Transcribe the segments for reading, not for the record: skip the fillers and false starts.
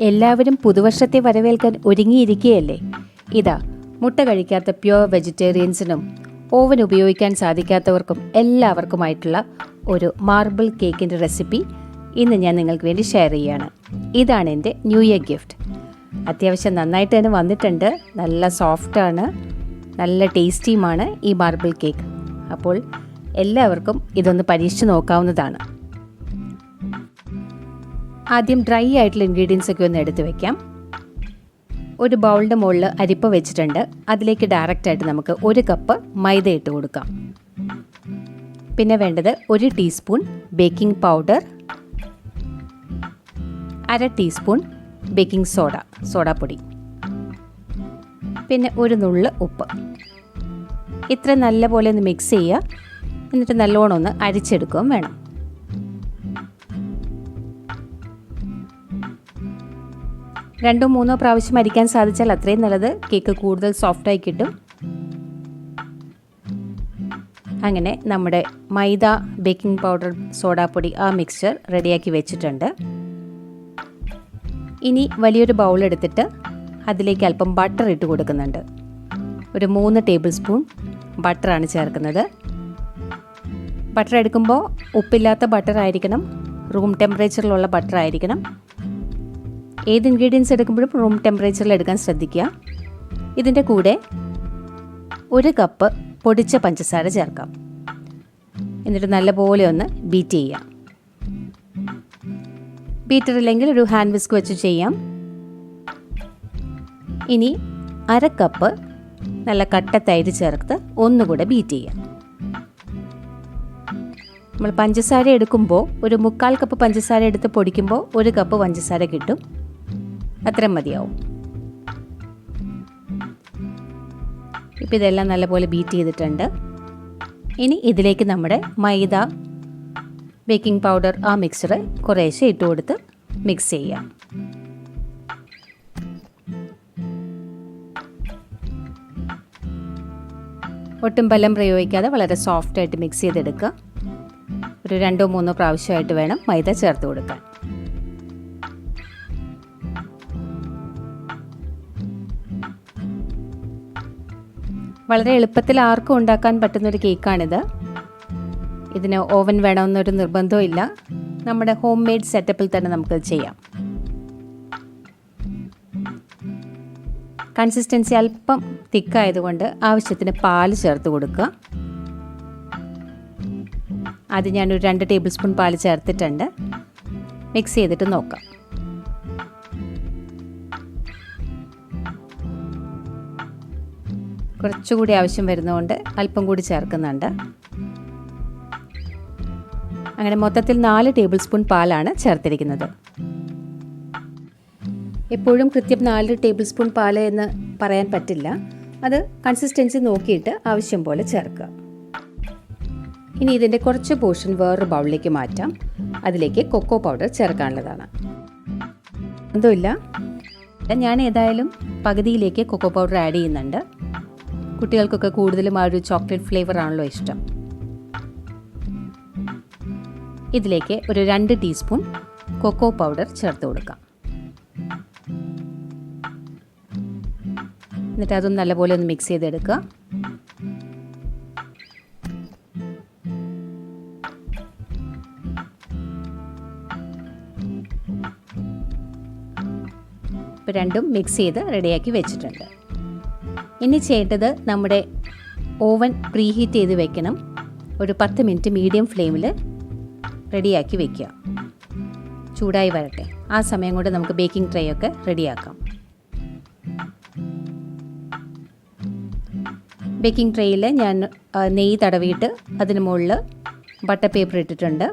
എല്ലാവരും പുതുവർഷത്തെ വരവേൽക്കാൻ ഒരുങ്ങിയിരിക്കുകയല്ലേ. ഇതാ മുട്ട കഴിക്കാത്ത പ്യുവർ വെജിറ്റേറിയൻസിനും ഓവൻ ഉപയോഗിക്കാൻ സാധിക്കാത്തവർക്കും എല്ലാവർക്കുമായിട്ടുള്ള ഒരു മാർബിൾ കേക്കിൻ്റെ റെസിപ്പി ഇന്ന് ഞാൻ നിങ്ങൾക്ക് വേണ്ടി ഷെയർ ചെയ്യുകയാണ്. ഇതാണ് എൻ്റെ ന്യൂ ഇയർ ഗിഫ്റ്റ്. അത്യാവശ്യം നന്നായിട്ട് തന്നെ വന്നിട്ടുണ്ട്. നല്ല സോഫ്റ്റാണ്, നല്ല ടേസ്റ്റിയുമാണ് ഈ മാർബിൾ കേക്ക്. അപ്പോൾ എല്ലാവർക്കും ഇതൊന്ന് പരീക്ഷിച്ച് നോക്കാവുന്നതാണ്. ആദ്യം ഡ്രൈ ആയിട്ടുള്ള ഇൻഗ്രീഡിയൻസ് ഒക്കെ ഒന്ന് എടുത്ത് വയ്ക്കാം. ഒരു ബൗളിൻ്റെ മുകളിൽ അരിപ്പ വെച്ചിട്ടുണ്ട്. അതിലേക്ക് ഡയറക്റ്റായിട്ട് നമുക്ക് 1 കപ്പ് മൈദ ഇട്ട് കൊടുക്കാം. പിന്നെ വേണ്ടത് 1 teaspoon baking powder, 1/2 teaspoon baking സോഡാപ്പൊടി, പിന്നെ 1 നുള്ള് ഉപ്പ്. ഇത്ര നല്ല പോലെ ഒന്ന് മിക്സ് ചെയ്യുക. എന്നിട്ട് നല്ലോണം ഒന്ന് അരിച്ചെടുക്കുകയും വേണം. രണ്ടോ മൂന്നോ പ്രാവശ്യം അരിക്കാൻ സാധിച്ചാൽ അത്രയും നല്ലത്. കേക്ക് കൂടുതൽ സോഫ്റ്റായി കിട്ടും. അങ്ങനെ നമ്മുടെ മൈദ, ബേക്കിംഗ് പൗഡർ, സോഡാപ്പൊടി ആ മിക്സ്ചർ റെഡിയാക്കി വെച്ചിട്ടുണ്ട്. ഇനി വലിയൊരു ബൗൾ എടുത്തിട്ട് അതിലേക്ക് അല്പം ബട്ടർ ഇട്ട് കൊടുക്കുന്നുണ്ട്. ഒരു 3 ടേബിൾ സ്പൂൺ ബട്ടറാണ് ചേർക്കുന്നത്. ബട്ടർ എടുക്കുമ്പോൾ ഉപ്പില്ലാത്ത ബട്ടർ ആയിരിക്കണം, റൂം ടെമ്പറേച്ചറിലുള്ള ബട്ടർ ആയിരിക്കണം. ഏത് ഇൻഗ്രീഡിയൻസ് എടുക്കുമ്പോഴും റൂം ടെമ്പറേച്ചറിൽ എടുക്കാൻ ശ്രദ്ധിക്കുക. ഇതിൻ്റെ കൂടെ 1 കപ്പ് പൊടിച്ച പഞ്ചസാര ചേർക്കാം. എന്നിട്ട് നല്ലപോലെ ഒന്ന് ബീറ്റ് ചെയ്യാം. ബീറ്റർ ഇല്ലെങ്കിൽ ഒരു ഹാൻഡ് വിസ്ക് വെച്ച് ചെയ്യാം. ഇനി 1/2 കപ്പ് നല്ല കട്ട തൈര് ചേർത്ത് ഒന്നുകൂടെ ബീറ്റ് ചെയ്യാം. നമ്മൾ പഞ്ചസാര എടുക്കുമ്പോൾ ഒരു 3/4 കപ്പ് പഞ്ചസാര എടുത്ത് പൊടിക്കുമ്പോൾ 1 കപ്പ് പഞ്ചസാര കിട്ടും. അത്ര മതിയാവും. ഇപ്പോൾ ഇതെല്ലാം നല്ലപോലെ ബീറ്റ് ചെയ്തിട്ടുണ്ട്. ഇനി ഇതിലേക്ക് നമ്മുടെ മൈദ, ബേക്കിംഗ് പൗഡർ ആ മിക്സ്ചർ കുറേശ്ശെ ഇട്ട് കൊടുത്ത് മിക്സ് ചെയ്യാം. ഒട്ടും ബലം പ്രയോഗിക്കാതെ വളരെ സോഫ്റ്റായിട്ട് മിക്സ് ചെയ്തെടുക്കുക. ഒരു 2-3 പ്രാവശ്യമായിട്ട് വേണം മൈദ ചേർത്ത് കൊടുക്കാൻ. വളരെ എളുപ്പത്തിൽ ആർക്കും ഉണ്ടാക്കാൻ പറ്റുന്നൊരു കേക്കാണിത്. ഇതിന് ഓവൻ വേണമെന്നൊരു നിർബന്ധവും ഇല്ല. നമ്മുടെ ഹോം മെയ്ഡ് സെറ്റപ്പിൽ തന്നെ നമുക്കത് ചെയ്യാം. കൺസിസ്റ്റൻസി അല്പം തിക്കായതുകൊണ്ട് ആവശ്യത്തിന് പാല് ചേർത്ത് കൊടുക്കുക. അത് ഞാനൊരു 2 ടേബിൾ സ്പൂൺ പാല് ചേർത്തിട്ടുണ്ട്. മിക്സ് ചെയ്തിട്ട് നോക്കാം. കുറച്ചുകൂടി ആവശ്യം വരുന്നതുകൊണ്ട് അല്പം കൂടി ചേർക്കുന്നുണ്ട്. അങ്ങനെ മൊത്തത്തിൽ 4 ടേബിൾ സ്പൂൺ പാലാണ് ചേർത്തിരിക്കുന്നത്. എപ്പോഴും കൃത്യം 4 ടേബിൾ സ്പൂൺ പാൽ എന്ന് പറയാൻ പറ്റില്ല. അത് കൺസിസ്റ്റൻസി നോക്കിയിട്ട് ആവശ്യം പോലെ ചേർക്കുക. ഇനി ഇതിൻ്റെ കുറച്ച് പോർഷൻ വേറൊരു ബൗളിലേക്ക് മാറ്റാം. അതിലേക്ക് കൊക്കോ പൗഡർ ചേർക്കാനുള്ളതാണ്. ഒന്നുമില്ല, ഞാൻ ഏതായാലും പകുതിയിലേക്ക് കൊക്കോ പൗഡർ ആഡ് ചെയ്യുന്നുണ്ട്. കുട്ടികൾക്കൊക്കെ കൂടുതലും ആ ഒരു ചോക്ലേറ്റ് ഫ്ലേവർ ആണല്ലോ ഇഷ്ടം. ഇതിലേക്ക് ഒരു 2 ടീസ്പൂൺ കൊക്കോ പൗഡർ ചേർത്ത് കൊടുക്കാം. എന്നിട്ട് അതൊന്ന് നല്ലപോലെ ഒന്ന് മിക്സ് ചെയ്തെടുക്കുക. ഇപ്പോൾ രണ്ടും മിക്സ് ചെയ്ത് റെഡിയാക്കി വെച്ചിട്ടുണ്ട്. ഇനി ചെയ്യേണ്ടത് നമ്മുടെ ഓവൻ പ്രീഹീറ്റ് ചെയ്ത് വെക്കണം. ഒരു 10 മിനിറ്റ് മീഡിയം ഫ്ലെയിമിൽ റെഡിയാക്കി വെക്കുക. ചൂടായി വരട്ടെ. ആ സമയം കൊണ്ട് നമുക്ക് ബേക്കിംഗ് ട്രേ ഒക്കെ റെഡിയാക്കാം. ബേക്കിംഗ് ട്രേയിൽ ഞാൻ നെയ്യ് തടവിയിട്ട് അതിന് മുകളിൽ ബട്ടർ പേപ്പർ ഇട്ടിട്ടുണ്ട്.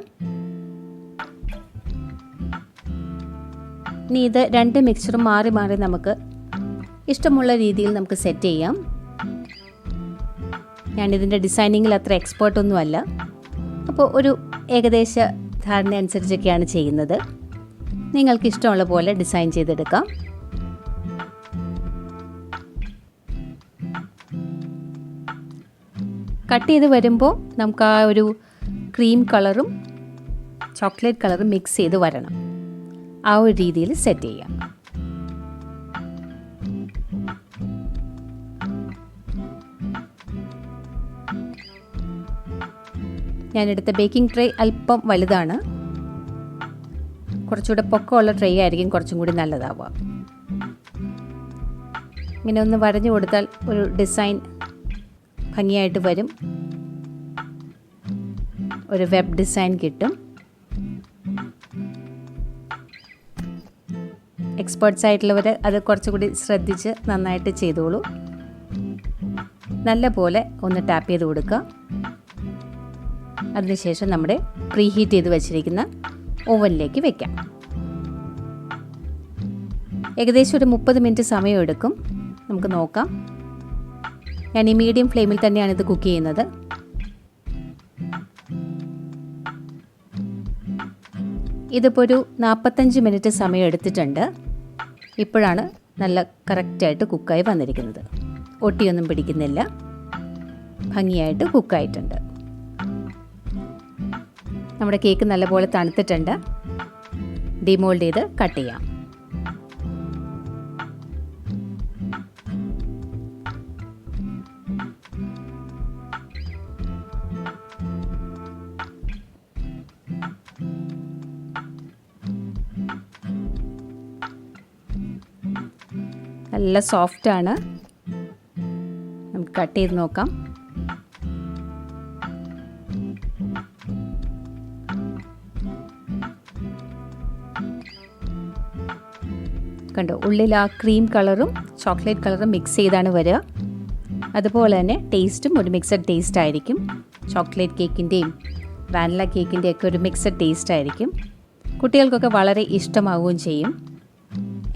ഇനി ഇത് 2 മിക്സ്ചറും മാറി മാറി നമുക്ക് ഇഷ്ടമുള്ള രീതിയിൽ നമുക്ക് സെറ്റ് ചെയ്യാം. ഞാനിതിൻ്റെ ഡിസൈനിങ്ങിൽ അത്ര എക്സ്പേർട്ടൊന്നുമല്ല. അപ്പോൾ ഒരു ഏകദേശ ധാരണ അനുസരിച്ചൊക്കെയാണ് ചെയ്യുന്നത്. നിങ്ങൾക്ക് ഇഷ്ടമുള്ള പോലെ ഡിസൈൻ ചെയ്തെടുക്കാം. കട്ട് ചെയ്ത് വരുമ്പോൾ നമുക്ക് ആ ഒരു ക്രീം കളറും ചോക്ലേറ്റ് കളറും മിക്സ് ചെയ്ത് വരണം. ആ ഒരു രീതിയിൽ സെറ്റ് ചെയ്യാം. ഞാനെടുത്ത ബേക്കിംഗ് ട്രേ അല്പം വലുതാണ്. കുറച്ചുകൂടെ പൊക്കമുള്ള ട്രേ ആയിരിക്കും കുറച്ചും കൂടി നല്ലതാവുക. ഇങ്ങനെ ഒന്ന് വരഞ്ഞു കൊടുത്താൽ ഒരു ഡിസൈൻ ഭംഗിയായിട്ട് വരും. ഒരു വെബ് ഡിസൈൻ കിട്ടും. എക്സ്പേർട്സ് ആയിട്ടുള്ളവർ അത് കുറച്ചുകൂടി ശ്രദ്ധിച്ച് നന്നായിട്ട് ചെയ്തോളൂ. നല്ല പോലെ ഒന്ന് ടാപ്പ് ചെയ്ത് കൊടുക്കുക. അതിനുശേഷം നമ്മുടെ പ്രീ ഹീറ്റ് ചെയ്ത് വെച്ചിരിക്കുന്ന ഓവനിലേക്ക് വെക്കാം. ഏകദേശം ഒരു 30 മിനിറ്റ് സമയം എടുക്കും. നമുക്ക് നോക്കാം. ഞാൻ ഈ മീഡിയം ഫ്ലെയിമിൽ തന്നെയാണ് ഇത് കുക്ക് ചെയ്യുന്നത്. ഇതിപ്പോൾ ഒരു 45 മിനിറ്റ് സമയം എടുത്തിട്ടുണ്ട്. ഇപ്പോഴാണ് നല്ല കറക്റ്റായിട്ട് കുക്കായി വന്നിരിക്കുന്നത്. ഒട്ടിയൊന്നും പിടിക്കുന്നില്ല. ഭംഗിയായിട്ട് കുക്കായിട്ടുണ്ട്. നമ്മുടെ കേക്ക് നല്ലപോലെ തണുത്തിട്ടുണ്ട്. ഡിമോൾഡ് ചെയ്ത് കട്ട് ചെയ്യാം. നല്ല സോഫ്റ്റാണ്. നമുക്ക് കട്ട് ചെയ്ത് നോക്കാം. കണ്ടോ, ഉള്ളിൽ ആ ക്രീം കളറും ചോക്ലേറ്റ് കളറും മിക്സ് ചെയ്താണ് വരിക. അതുപോലെ തന്നെ ടേസ്റ്റും ഒരു മിക്സഡ് ടേസ്റ്റ് ആയിരിക്കും. ചോക്ലേറ്റ് കേക്കിൻ്റെയും വാനില കേക്കിൻ്റെയും ഒക്കെ ഒരു മിക്സഡ് ടേസ്റ്റ് ആയിരിക്കും. കുട്ടികൾക്കൊക്കെ വളരെ ഇഷ്ടമാവുകയും ചെയ്യും.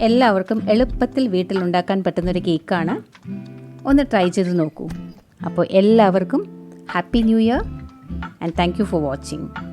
എല്ലാവർക്കും എളുപ്പത്തിൽ വീട്ടിലുണ്ടാക്കാൻ പറ്റുന്നൊരു കേക്കാണ്. ഒന്ന് ട്രൈ ചെയ്ത് നോക്കൂ. അപ്പോൾ എല്ലാവർക്കും happy new year and thank you for watching.